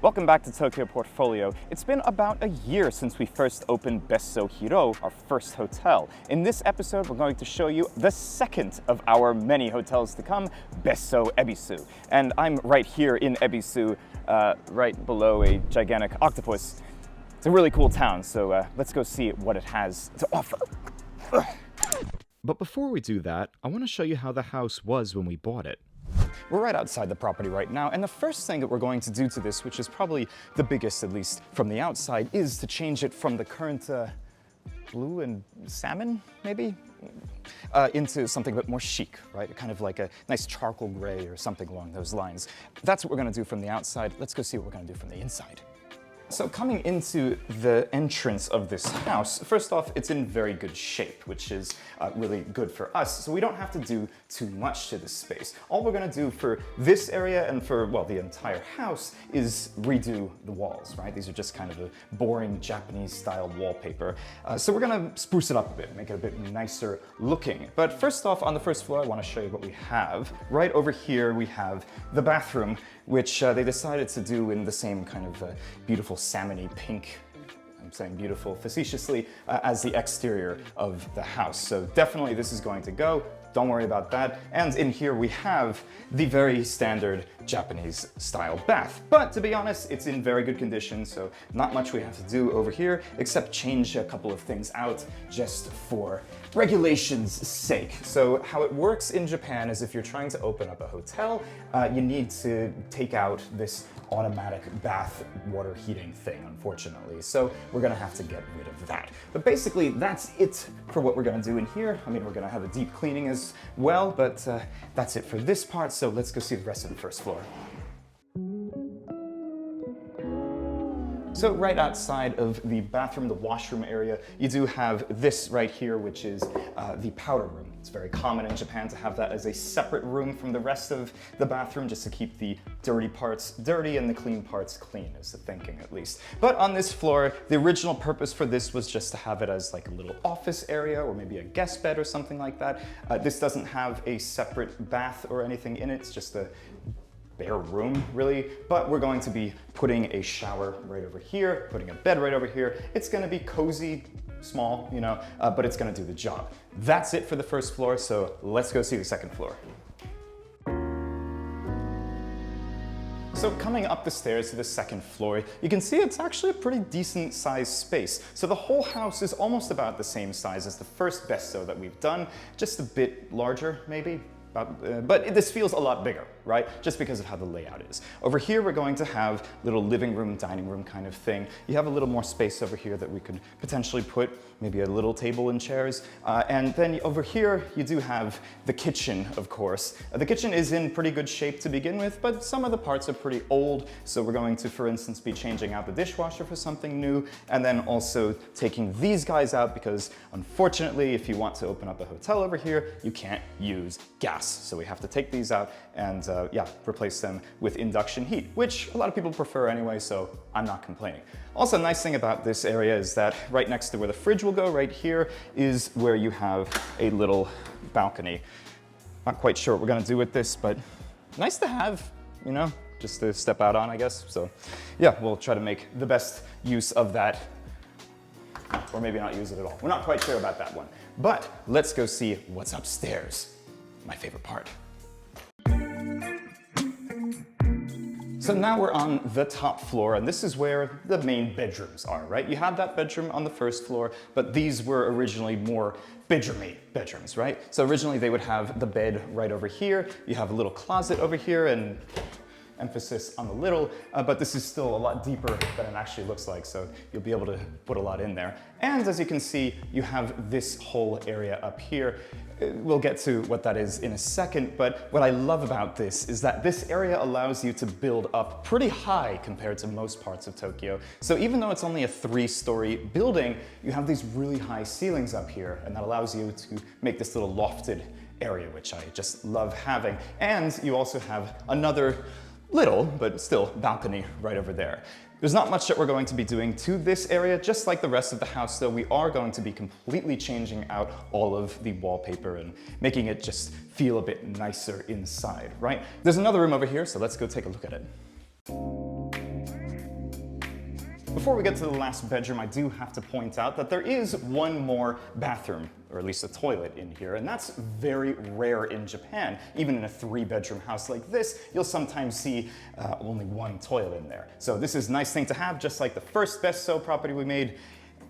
Welcome back to Tokyo Portfolio. It's been about a year since we first opened Besso Hiro, our first hotel. In this episode, we're going to show you the second of our many hotels to come, Besso Ebisu. And I'm right here in Ebisu, right below a gigantic octopus. It's a really cool town, so let's go see what it has to offer. But before we do that, I want to show you how the house was when we bought it. We're right outside the property right now, and the first thing that we're going to do to this, which is probably the biggest, at least from the outside, is to change it from the current blue and salmon, maybe, into something a bit more chic, right? Kind of like a nice charcoal gray or something along those lines. That's what we're going to do from the outside. Let's go see what we're going to do from the inside. So coming into the entrance of this house, first off, it's in very good shape, which is really good for us. So we don't have to do too much to this space. All we're gonna do for this area and for, well, the entire house is redo the walls, right? These are just kind of a boring Japanese style wallpaper. So we're gonna spruce it up a bit, make it a bit nicer looking. But first off, on the first floor, I wanna show you what we have. Right over here, we have the bathroom, which they decided to do in the same kind of beautiful salmony pink, I'm saying beautiful facetiously, as the exterior of the house. So definitely this is going to go. Don't worry about that. And in here we have the very standard Japanese style bath. But to be honest, it's in very good condition, so not much we have to do over here except change a couple of things out just for regulation's sake. So how it works in Japan is if you're trying to open up a hotel, you need to take out this automatic bath water heating thing, unfortunately. So we're gonna have to get rid of that. But basically, that's it for what we're gonna do in here. I mean, we're gonna have a deep cleaning as well, but that's it for this part. So let's go see the rest of the first floor. So right outside of the bathroom, the washroom area, you do have this right here, which is the powder room. It's very common in Japan to have that as a separate room from the rest of the bathroom, just to keep the dirty parts dirty and the clean parts clean, is the thinking at least. But on this floor, the original purpose for this was just to have it as like a little office area or maybe a guest bed or something like that. This doesn't have a separate bath or anything in it. It's just a bare room, really, but we're going to be putting a shower right over here, putting a bed right over here. It's gonna be cozy, small, you know, but it's gonna do the job. That's it for the first floor, so let's go see the second floor. So coming up the stairs to the second floor, you can see it's actually a pretty decent sized space. So the whole house is almost about the same size as the first Besso that we've done, just a bit larger, maybe. But this feels a lot bigger, right? Just because of how the layout is. Over here, we're going to have little living room, dining room kind of thing. You have a little more space over here that we could potentially put maybe a little table and chairs. And then over here, you do have the kitchen, of course. The kitchen is in pretty good shape to begin with, but some of the parts are pretty old. So we're going to, for instance, be changing out the dishwasher for something new, and then also taking these guys out because unfortunately, if you want to open up a hotel over here, you can't use gas. So we have to take these out and yeah, replace them with induction heat, which a lot of people prefer anyway, so I'm not complaining. Also, a nice thing about this area is that right next to where the fridge will go, right here, is where you have a little balcony. Not quite sure what we're gonna do with this, but nice to have, you know, just to step out on, I guess. So yeah, we'll try to make the best use of that, or maybe not use it at all. We're not quite sure about that one, but let's go see what's upstairs. My favorite part. So now we're on the top floor, and this is where the main bedrooms are, right? You have that bedroom on the first floor, but these were originally more bedroomy bedrooms, right? So originally they would have the bed right over here. You have a little closet over here, and emphasis on the little, but this is still a lot deeper than it actually looks like, so you'll be able to put a lot in there. And as you can see, you have this whole area up here. We'll get to what that is in a second, but what I love about this is that this area allows you to build up pretty high compared to most parts of Tokyo. So even though it's only a 3-story building, you have these really high ceilings up here, and that allows you to make this little lofted area, which I just love having. And you also have another little, but still, balcony right over there. There's not much that we're going to be doing to this area. Just like the rest of the house, though, we are going to be completely changing out all of the wallpaper and making it just feel a bit nicer inside, right? There's another room over here, so let's go take a look at it. Before we get to the last bedroom, I do have to point out that there is one more bathroom, or at least a toilet in here, and that's very rare in Japan. Even in a 3-bedroom house like this, you'll sometimes see only one toilet in there. So this is a nice thing to have, just like the first Besso property we made,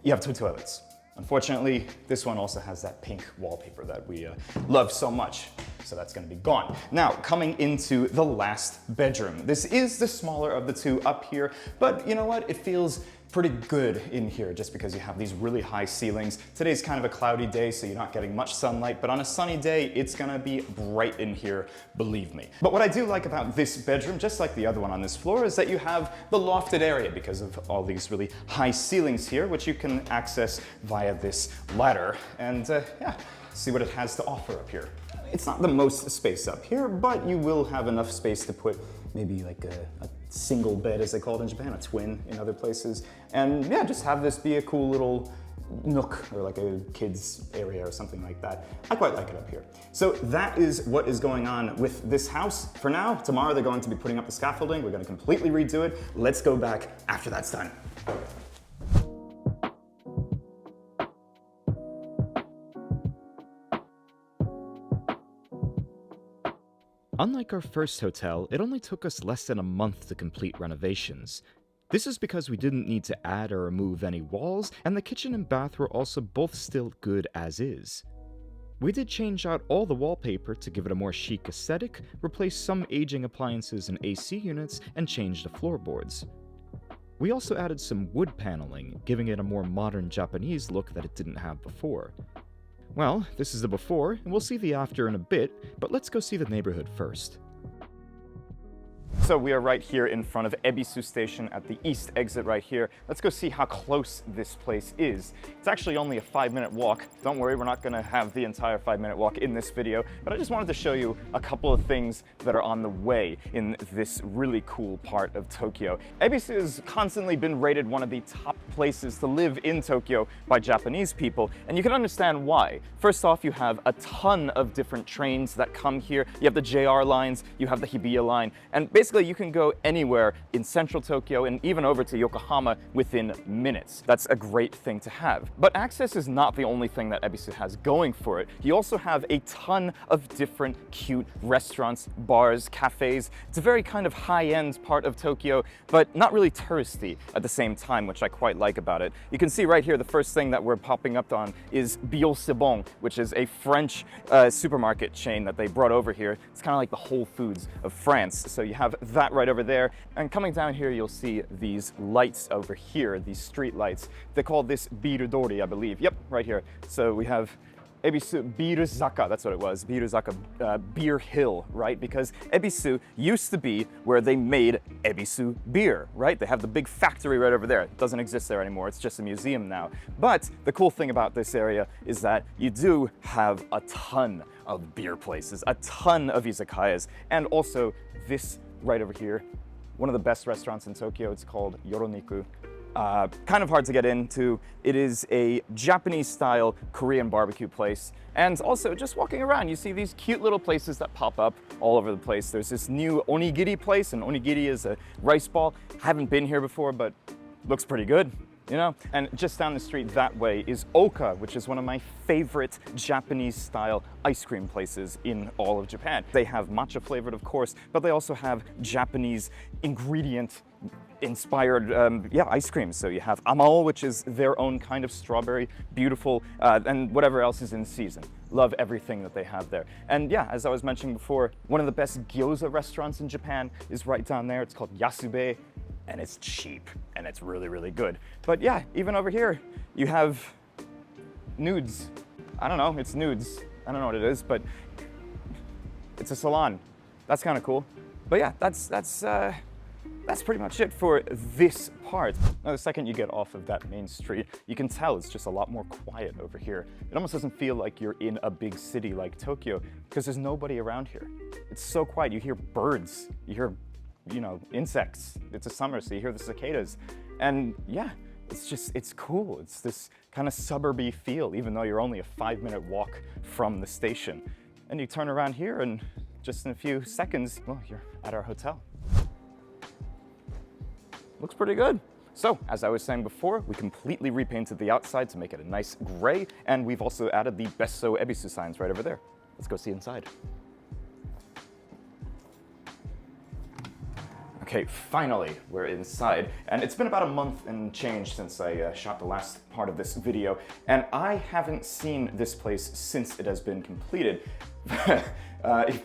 you have 2 toilets. Unfortunately, this one also has that pink wallpaper that we love so much, so that's gonna be gone. Now, coming into the last bedroom. This is the smaller of the 2 up here, but you know what? It feels pretty good in here just because you have these really high ceilings. Today's kind of a cloudy day, so you're not getting much sunlight, but on a sunny day, it's gonna be bright in here, believe me. But what I do like about this bedroom, just like the other one on this floor, is that you have the lofted area because of all these really high ceilings here, which you can access via this ladder. And yeah, see what it has to offer up here. It's not the most space up here, but you will have enough space to put maybe like a single bed, as they call it in Japan, a twin in other places. And yeah, just have this be a cool little nook or like a kid's area or something like that. I quite like it up here. So that is what is going on with this house for now. Tomorrow they're going to be putting up the scaffolding. We're going to completely redo it. Let's go back after that's done. Unlike our first hotel, it only took us less than a month to complete renovations. This is because we didn't need to add or remove any walls, and the kitchen and bath were also both still good as is. We did change out all the wallpaper to give it a more chic aesthetic, replace some aging appliances and AC units, and change the floorboards. We also added some wood paneling, giving it a more modern Japanese look that it didn't have before. Well, this is the before, and we'll see the after in a bit, but let's go see the neighborhood first. So we are right here in front of Ebisu Station at the east exit right here. Let's go see how close this place is. It's actually only a 5-minute walk. Don't worry, we're not gonna have the entire 5-minute walk in this video, but I just wanted to show you a couple of things that are on the way in this really cool part of Tokyo. Ebisu has constantly been rated one of the top places to live in Tokyo by Japanese people, and you can understand why. First off, you have a ton of different trains that come here. You have the JR lines, you have the Hibiya line, and basically you can go anywhere in central Tokyo and even over to Yokohama within minutes. That's a great thing to have. But access is not the only thing that Ebisu has going for it. You also have a ton of different cute restaurants, bars, cafes. It's a very kind of high-end part of Tokyo, but not really touristy at the same time, which I quite like about it. You can see right here, the first thing that we're popping up on is Bio C'est Bon, which is a French supermarket chain that they brought over here. It's kind of like the Whole Foods of France. So you have that right over there, and coming down here you'll see these lights over here, these street lights. They call this Birudori, I believe. Yep, right here. So we have Ebisu Biruzaka, that's what it was, Biruzaka, Beer Hill, right? Because Ebisu used to be where they made Ebisu beer, right? They have the big factory right over there. It doesn't exist there anymore, it's just a museum now. But the cool thing about this area is that you do have a ton of beer places, a ton of izakayas, and also this right over here, one of the best restaurants in Tokyo. It's called Yoroniku. Kind of hard to get into. It is a Japanese-style Korean barbecue place. And also, just walking around, you see these cute little places that pop up all over the place. There's this new onigiri place, and onigiri is a rice ball. Haven't been here before, but looks pretty good, you know? And just down the street that way is Oka, which is one of my favorite Japanese-style ice cream places in all of Japan. They have matcha flavored, of course, but they also have Japanese ingredient inspired ice cream. So you have amao, which is their own kind of strawberry, beautiful, and whatever else is in season. Love everything that they have there. And yeah, as I was mentioning before, one of the best gyoza restaurants in Japan is right down there. It's called Yasube, and it's cheap, and it's really, really good. But yeah, even over here, you have nudes. I don't know, it's nudes. I don't know what it is, but it's a salon. That's kind of cool. But yeah, that's pretty much it for this part. Now, the second you get off of that main street, you can tell it's just a lot more quiet over here. It almost doesn't feel like you're in a big city like Tokyo because there's nobody around here. It's so quiet. You hear birds, you hear, you know, insects. It's a summer, so you hear the cicadas. And yeah, it's cool. It's this kind of suburby feel, even though you're only a 5-minute walk from the station. And you turn around here and just in a few seconds, well, you're at our hotel. Looks pretty good. So, as I was saying before, we completely repainted the outside to make it a nice gray, and we've also added the Besso Ebisu signs right over there. Let's go see inside. Okay, finally, we're inside, and it's been about a month and change since I shot the last part of this video, and I haven't seen this place since it has been completed.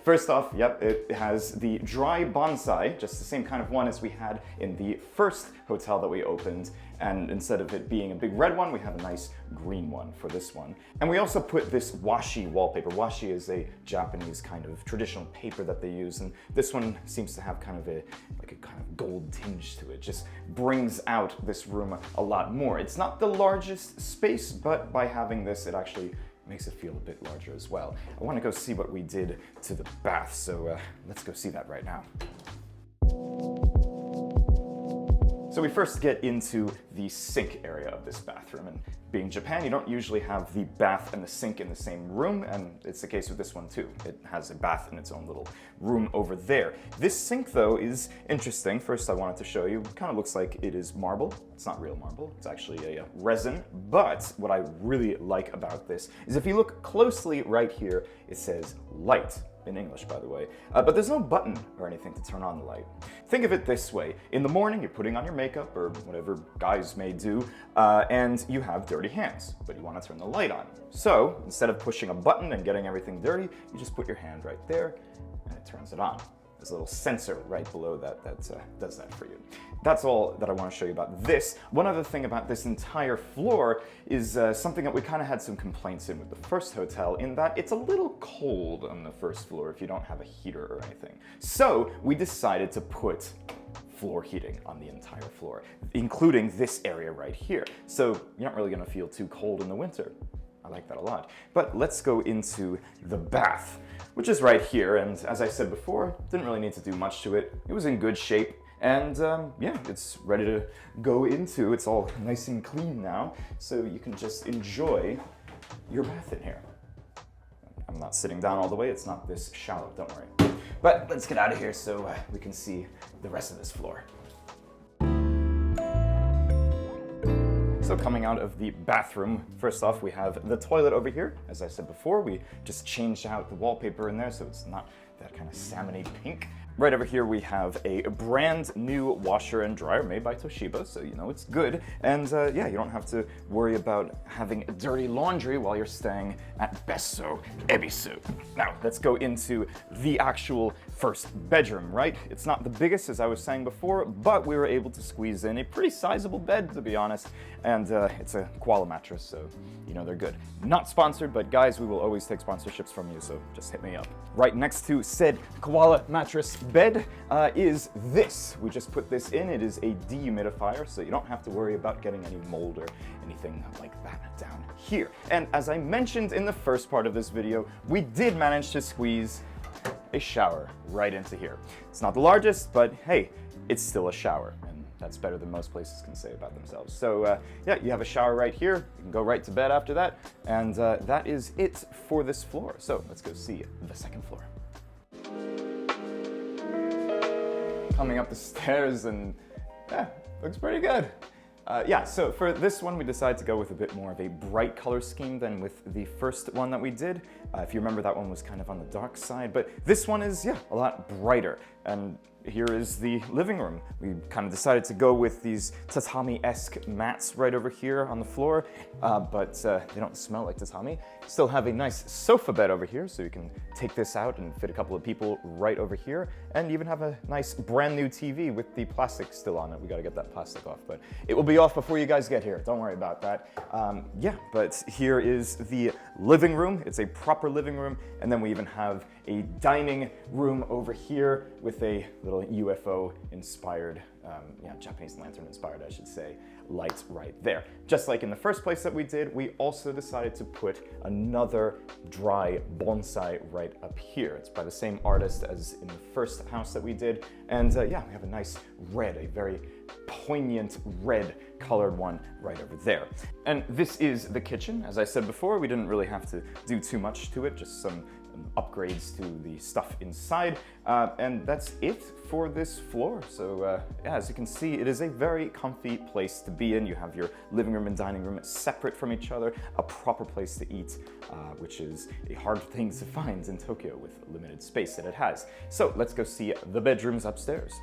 First off, yep, it has the dry bonsai, just the same kind of one as we had in the first hotel that we opened, and instead of it being a big red one, we have a nice green one for this one. And we also put this washi wallpaper. Washi is a Japanese kind of traditional paper that they use, and this one seems to have kind of a kind of gold tinge to it. Just brings out this room a lot more. It's not the largest space, but by having this, it actually makes it feel a bit larger as well. I want to go see what we did to the bath, so let's go see that right now. So we first get into the sink area of this bathroom, and being Japan, you don't usually have the bath and the sink in the same room, and it's the case with this one too. It has a bath in its own little room over there. This sink though is interesting. First I wanted to show you, it kind of looks like it is marble. It's not real marble, it's actually a resin, but what I really like about this is if you look closely right here, it says light. In English, by the way, but there's no button or anything to turn on the light. Think of it this way. In the morning, you're putting on your makeup, or whatever guys may do, and you have dirty hands, but you want to turn the light on. So, instead of pushing a button and getting everything dirty, you just put your hand right there, and it turns it on. There's a little sensor right below that does that for you. That's all that I want to show you about this. One other thing about this entire floor is something that we kind of had some complaints in with the first hotel, in that it's a little cold on the first floor if you don't have a heater or anything. So we decided to put floor heating on the entire floor, including this area right here. So you're not really going to feel too cold in the winter. I like that a lot. But let's go into the bath, which is right here, and as I said before, didn't really need to do much to it. It was in good shape, and yeah, it's ready to go into. It's all nice and clean now, so you can just enjoy your bath in here. I'm not sitting down all the way, it's not this shallow, don't worry. But let's get out of here so we can see the rest of this floor. So coming out of the bathroom, first off we have the toilet over here. As I said before, we just changed out the wallpaper in there so it's not that kind of salmon-y pink. Right over here we have a brand new washer and dryer made by Toshiba, so you know it's good. And yeah, you don't have to worry about having dirty laundry while you're staying at Besso Ebisu. Now, let's go into the actual first bedroom, right? It's not the biggest, as I was saying before, but we were able to squeeze in a pretty sizable bed, to be honest. And it's a koala mattress, so you know they're good. Not sponsored, but guys, we will always take sponsorships from you, so just hit me up. Right next to said koala mattress bed is this. We just put this in. It is a dehumidifier, so you don't have to worry about getting any mold or anything like that down here. And as I mentioned in the first part of this video, we did manage to squeeze a shower right into here. It's not the largest, but hey, it's still a shower, and that's better than most places can say about themselves. So yeah, you have a shower right here. You can go right to bed after that, and that is it for this floor. So let's go see the second floor. Coming up the stairs, and yeah, looks pretty good. Yeah, so for this one, we decided to go with a bit more of a bright color scheme than with the first one that we did. If you remember, that one was kind of on the dark side, but this one is, yeah, a lot brighter. And here is the living room. We kind of decided to go with these tatami-esque mats right over here on the floor, but they don't smell like tatami. Still have a nice sofa bed over here, so you can take this out and fit a couple of people right over here, and even have a nice brand new TV with the plastic still on it. We gotta get that plastic off, but it will be off before you guys get here. Don't worry about that. Yeah, but here is the living room. It's a proper living room, and then we even have a dining room over here with a little UFO inspired, yeah, Japanese lantern inspired, I should say, light right there. Just like in the first place that we did, we also decided to put another dry bonsai right up here. It's by the same artist as in the first house that we did. And yeah, we have a nice red, a very poignant red colored one right over there. And this is the kitchen. As I said before, we didn't really have to do too much to it, just some upgrades to the stuff inside, and that's it for this floor. So yeah, as you can see, it is a very comfy place to be in. You have your living room and dining room separate from each other, a proper place to eat, which is a hard thing to find in Tokyo with limited space that it has. So let's go see the bedrooms upstairs.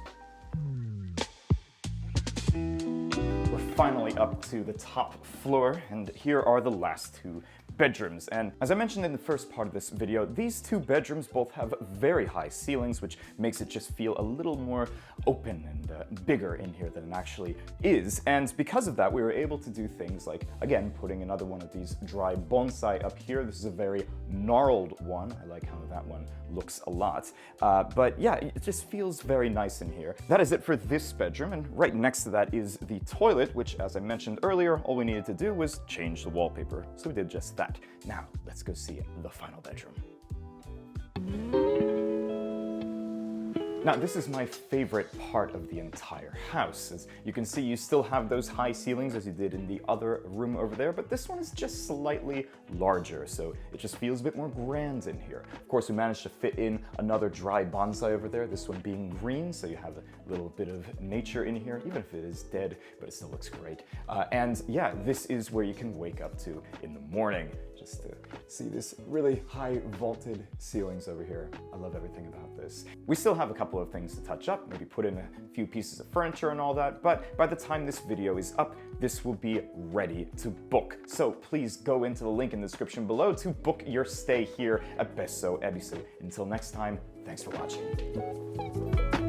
We're finally up to the top floor, and here are the last two bedrooms. And as I mentioned in the first part of this video, these two bedrooms both have very high ceilings, which makes it just feel a little more open and bigger in here than it actually is. And because of that, we were able to do things like, again, putting another one of these dry bonsai up here. This is a very gnarled one. I like how that one looks a lot. But yeah, it just feels very nice in here. That is it for this bedroom, and right next to that is the toilet, which, as I mentioned earlier, all we needed to do was change the wallpaper. So we did just that. Now, let's go see the final bedroom. Now, this is my favorite part of the entire house. As you can see, you still have those high ceilings as you did in the other room over there, but this one is just slightly larger, so it just feels a bit more grand in here. Of course, we managed to fit in another dry bonsai over there, this one being green, so you have a little bit of nature in here, even if it is dead, but it still looks great. And yeah, this is where you can wake up to in the morning, just to see this really high vaulted ceilings over here. I love everything about this. We still have a couple of things to touch up, maybe put in a few pieces of furniture and all that, but by the time this video is up, this will be ready to book. So please go into the link in the description below to book your stay here at Besso Ebisu. Until next time, thanks for watching.